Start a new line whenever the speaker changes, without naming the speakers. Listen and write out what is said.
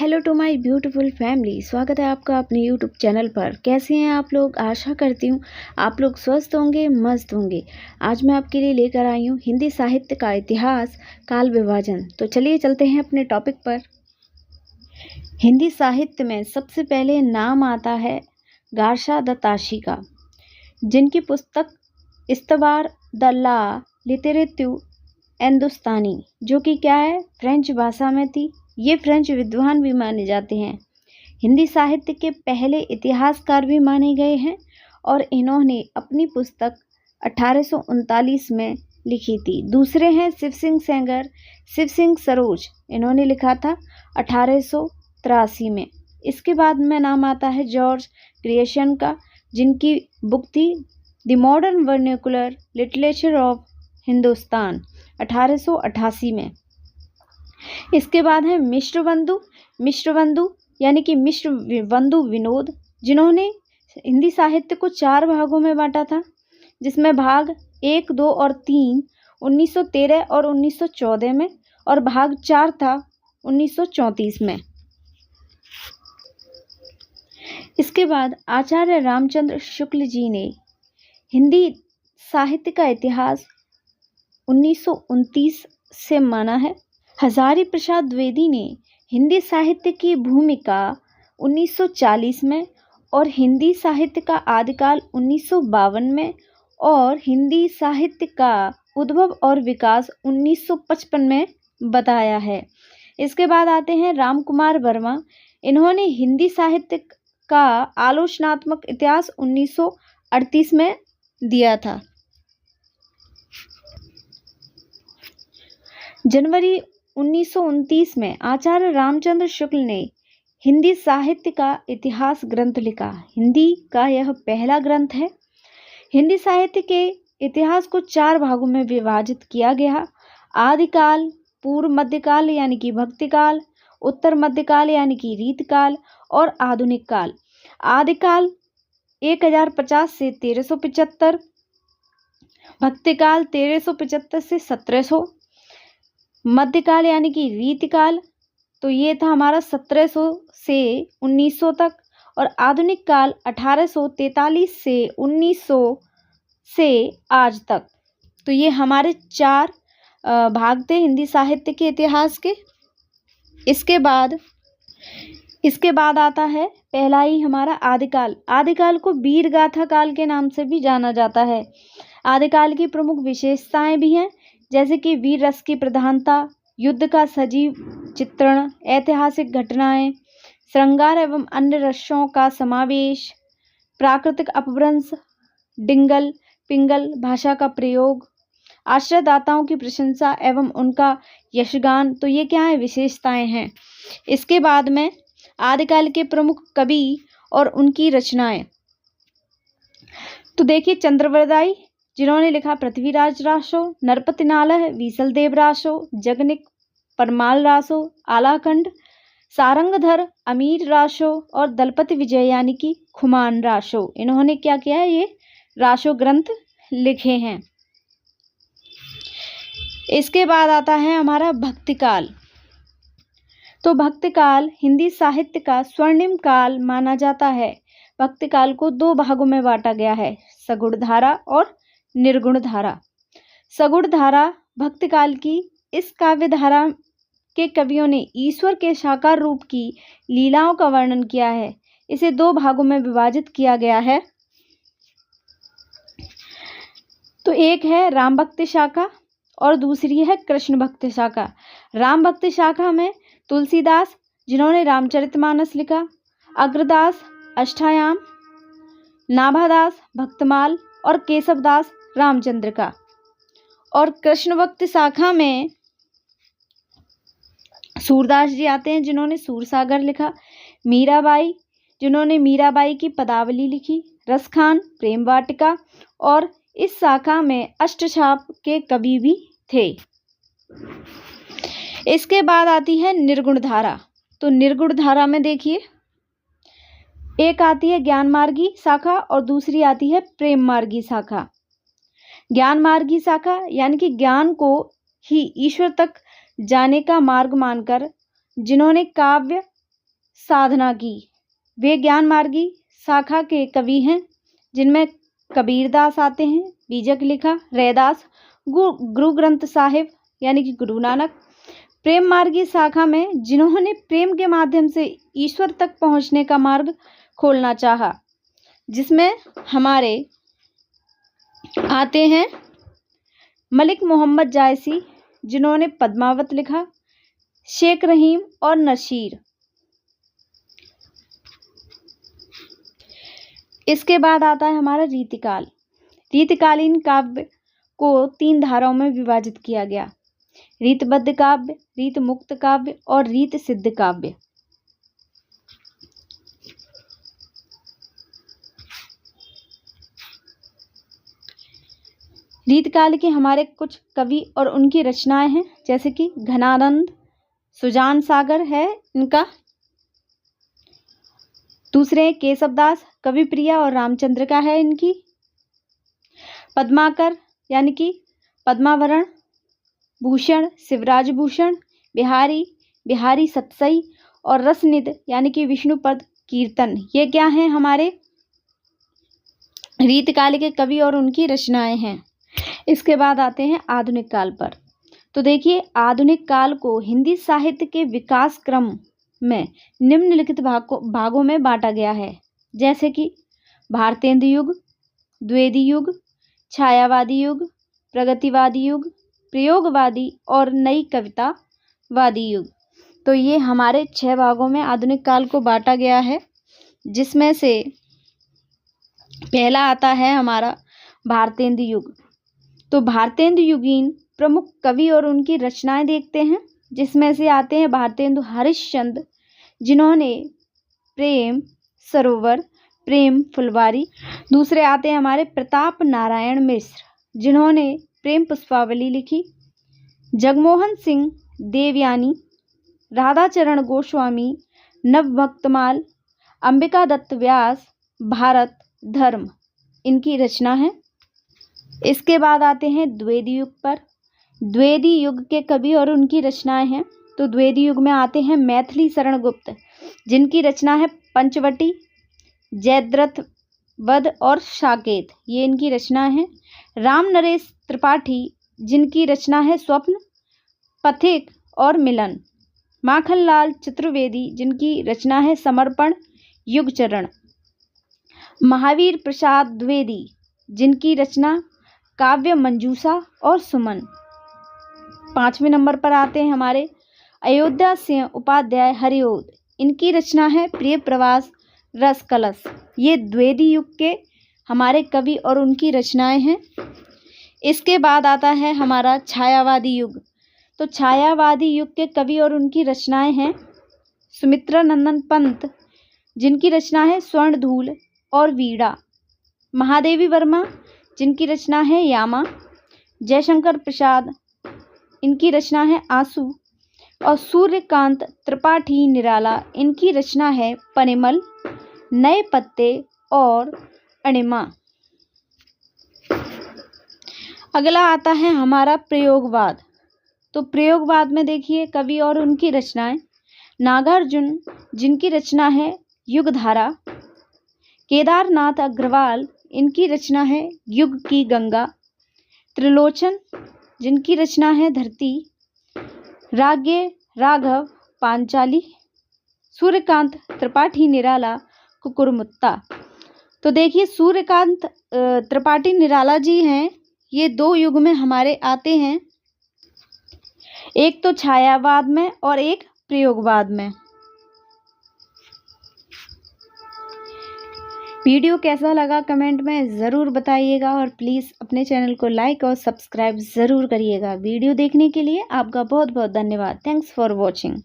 Hello to my beautiful family. स्वागत है आपका अपने यूट्यूब चैनल पर। कैसे हैं आप लोग? आशा करती हूँ आप लोग स्वस्थ होंगे, मस्त होंगे। आज मैं आपके लिए लेकर आई हूँ हिंदी साहित्य का इतिहास, काल विभाजन। तो चलिए चलते हैं अपने टॉपिक पर। हिंदी साहित्य में सबसे पहले नाम आता है गार्शा द ताशी का, जिनकी पुस्तक इस्तवार द ला लिटेरेतु हिंदुस्तानी, जो कि क्या है, फ्रेंच भाषा में थी। ये फ्रेंच विद्वान भी माने जाते हैं, हिंदी साहित्य के पहले इतिहासकार भी माने गए हैं और इन्होंने अपनी पुस्तक 1839 में लिखी थी। दूसरे हैं शिव सिंह सेंगर, शिव सिंह सरोज, इन्होंने लिखा था 1883 में। इसके बाद में नाम आता है जॉर्ज ग्रियर्सन का, जिनकी बुक थी the modern vernacular literature of Hindustan 1888 में। इसके बाद है मिश्र बंधु यानी कि मिश्र बंधु विनोद, जिन्होंने हिंदी साहित्य को 4 भागों में बांटा था, जिसमें भाग 1, 2 और 3 1913 और 1914 में, और भाग 4 था 1934 में। इसके बाद आचार्य रामचंद्र शुक्ल जी ने हिंदी साहित्य का इतिहास 1929 से माना है। हजारी प्रसाद द्विवेदी ने हिंदी साहित्य की भूमिका 1940 में और हिंदी साहित्य का आदिकाल 1952 में और हिंदी साहित्य का उद्भव और विकास 1955 में बताया है। इसके बाद आते हैं राम कुमार वर्मा। इन्होंने हिंदी साहित्य का आलोचनात्मक इतिहास 1938 में दिया था। जनवरी 1929 में आचार्य रामचंद्र शुक्ल ने हिंदी साहित्य का इतिहास ग्रंथ लिखा। हिंदी का यह पहला ग्रंथ है। हिंदी साहित्य के इतिहास को 4 भागों में विभाजित किया गया। आदिकाल, पूर्व मध्यकाल यानी कि भक्तिकाल, उत्तर मध्यकाल यानी कि रीतकाल और आधुनिक काल। आदिकाल 1050 से 1375, भक्तिकाल 1375 से 1700, मध्यकाल यानी कि रीतिकाल तो ये था हमारा 1700 से 1900 तक, और आधुनिक काल 1843 से 1900 से आज तक। तो ये हमारे 4 भाग थे हिंदी साहित्य के इतिहास के। इसके बाद आता है पहला ही हमारा आदिकाल। आदिकाल को वीर गाथा काल के नाम से भी जाना जाता है। आदिकाल की प्रमुख विशेषताएं भी हैं, जैसे कि वीर रस की प्रधानता, युद्ध का सजीव चित्रण, ऐतिहासिक घटनाएं, श्रृंगार एवं अन्य रसों का समावेश, प्राकृतिक अपभ्रंश, डिंगल पिंगल भाषा का प्रयोग, आश्रयदाताओं की प्रशंसा एवं उनका यशगान। तो ये क्या है, विशेषताएं हैं। इसके बाद में आदिकाल के प्रमुख कवि और उनकी रचनाएं। तो देखिए, चंद्रवरदाई, जिन्होंने लिखा पृथ्वीराज रासो, नरपति नालह, वीसलदेव रासो, जगनिक परमाल रासो, आलाखंड, सारंगधर, अमीर रासो और दलपति विजय यानी कि खुमान रासो। इन्होंने क्या किया है, ये रासो ग्रंथ लिखे हैं। इसके बाद आता है हमारा भक्तिकाल। तो भक्तिकाल हिंदी साहित्य का स्वर्णिम काल माना जाता है। भक्तिकाल को 2 भागों में बांटा गया है, सगुण धारा और निर्गुण धारा। सगुण धारा भक्तिकाल की इस काव्य धारा के कवियों ने ईश्वर के साकार रूप की लीलाओं का वर्णन किया है। इसे 2 भागों में विभाजित किया गया है। तो एक है राम भक्ति शाखा और दूसरी है कृष्ण भक्ति शाखा। राम भक्ति शाखा में तुलसीदास, जिन्होंने रामचरितमानस लिखा, अग्रदास अष्टायाम, नाभादास भक्तमाल और केशवदास रामचंद्र का। और कृष्ण भक्ति शाखा में सूरदास जी आते हैं, जिन्होंने सूरसागर लिखा, मीराबाई, जिन्होंने मीराबाई की पदावली लिखी, रसखान प्रेम वाटिका, और इस शाखा में अष्टछाप के कवि भी थे। इसके बाद आती है निर्गुण धारा। तो निर्गुण धारा में देखिए, एक आती है ज्ञान मार्गी शाखा और दूसरी आती है प्रेम मार्गी शाखा। ज्ञान मार्गी शाखा यानी कि ज्ञान को ही ईश्वर तक जाने का मार्ग मानकर जिन्होंने काव्य साधना की। वे ज्ञान मार्गी शाखा के कवि हैं, जिनमें कबीरदास आते हैं, बीजक लिखा, रैदास, गुरु ग्रंथ साहिब यानी कि गुरु नानक। प्रेम मार्गी शाखा में जिन्होंने प्रेम के माध्यम से ईश्वर तक पहुंचने का मार्ग खोलना चाहा, जिसमें हमारे आते हैं मलिक मोहम्मद जायसी, जिन्होंने पद्मावत लिखा, शेख रहीम और नसीर। इसके बाद आता है हमारा रीतिकाल। रीतिकालीन काव्य को 3 धाराओं में विभाजित किया गया: रीतबद्ध काव्य, रीत मुक्त काव्य और रीत सिद्ध काव्य। रीतकाल के हमारे कुछ कवि और उनकी रचनाएं हैं, जैसे कि घनानंद, सुजान सागर है इनका। दूसरे केशवदास, कविप्रिया और रामचंद्र का है इनकी। पद्माकर यानी कि पद्मावरण, भूषण, शिवराज भूषण, बिहारी, बिहारी सतसई और रसनिध यानी कि विष्णुपद कीर्तन। ये क्या हैं? हमारे रीतकाल के कवि और उनकी रचनाएं हैं। इसके बाद आते हैं आधुनिक काल पर। तो देखिए, आधुनिक काल को हिंदी साहित्य के विकास क्रम में निम्नलिखित भागों में बांटा गया है, जैसे कि भारतेंदु युग, द्विवेदी युग, छायावादी युग, प्रगतिवादी युग, प्रयोगवादी और नई कवितावादी युग। तो ये हमारे 6 भागों में आधुनिक काल को बांटा गया है, जिसमें से पहला आता है हमारा भारतेंदु युग। तो भारतेंदु युगीन प्रमुख कवि और उनकी रचनाएं देखते हैं, जिसमें से आते हैं भारतेंदु हरिश्चंद्र, जिन्होंने प्रेम सरोवर, प्रेम फुलवारी। दूसरे आते हैं हमारे प्रताप नारायण मिश्र, जिन्होंने प्रेम पुष्पावली लिखी। जगमोहन सिंह देवयानी, राधाचरण गोस्वामी, नवभक्तमाल, अंबिका दत्त व्यास, भारत धर्म इनकी रचना है। इसके बाद आते हैं द्विवेदी युग पर। द्विवेदी युग के कवि और उनकी रचनाएं हैं। तो द्विवेदी युग में आते हैं मैथिली शरण गुप्त, जिनकी रचना है पंचवटी, जयद्रथ वध और साकेत, ये इनकी रचना है। राम नरेश त्रिपाठी, जिनकी रचना है स्वप्न, पथिक और मिलन। माखनलाल चतुर्वेदी, जिनकी रचना है समर्पण, युगचरण। महावीर प्रसाद द्विवेदी, जिनकी रचना काव्य मंजूषा और सुमन। 5वें नंबर पर आते हैं हमारे अयोध्या सिंह उपाध्याय हरिओद, इनकी रचना है प्रिय प्रवास रस कलश। ये द्विवेदी युग के हमारे कवि और उनकी रचनाएं हैं। इसके बाद आता है हमारा छायावादी युग। तो छायावादी युग के कवि और उनकी रचनाएं हैं सुमित्रा नंदन पंत, जिनकी रचना है स्वर्णधूल और वीणा। महादेवी वर्मा, जिनकी रचना है यामा। जयशंकर प्रसाद, इनकी रचना है आंसू। और सूर्यकांत त्रिपाठी निराला, इनकी रचना है पनिमल, नए पत्ते और अणिमा। अगला आता है हमारा प्रयोगवाद। तो प्रयोगवाद में देखिए कवि और उनकी रचनाएं। नागार्जुन, जिनकी रचना है युगधारा। केदारनाथ अग्रवाल, इनकी रचना है युग की गंगा। त्रिलोचन, जिनकी रचना है धरती। राज्ञ राघव पांचाली। सूर्यकांत त्रिपाठी निराला कुकुरमुत्ता। तो देखिए सूर्यकांत त्रिपाठी निराला जी हैं, ये 2 युग में हमारे आते हैं, एक तो छायावाद में और एक प्रयोगवाद में। वीडियो कैसा लगा कमेंट में ज़रूर बताइएगा और प्लीज़ अपने चैनल को लाइक और सब्सक्राइब ज़रूर करिएगा। वीडियो देखने के लिए आपका बहुत बहुत धन्यवाद। Thanks for watching.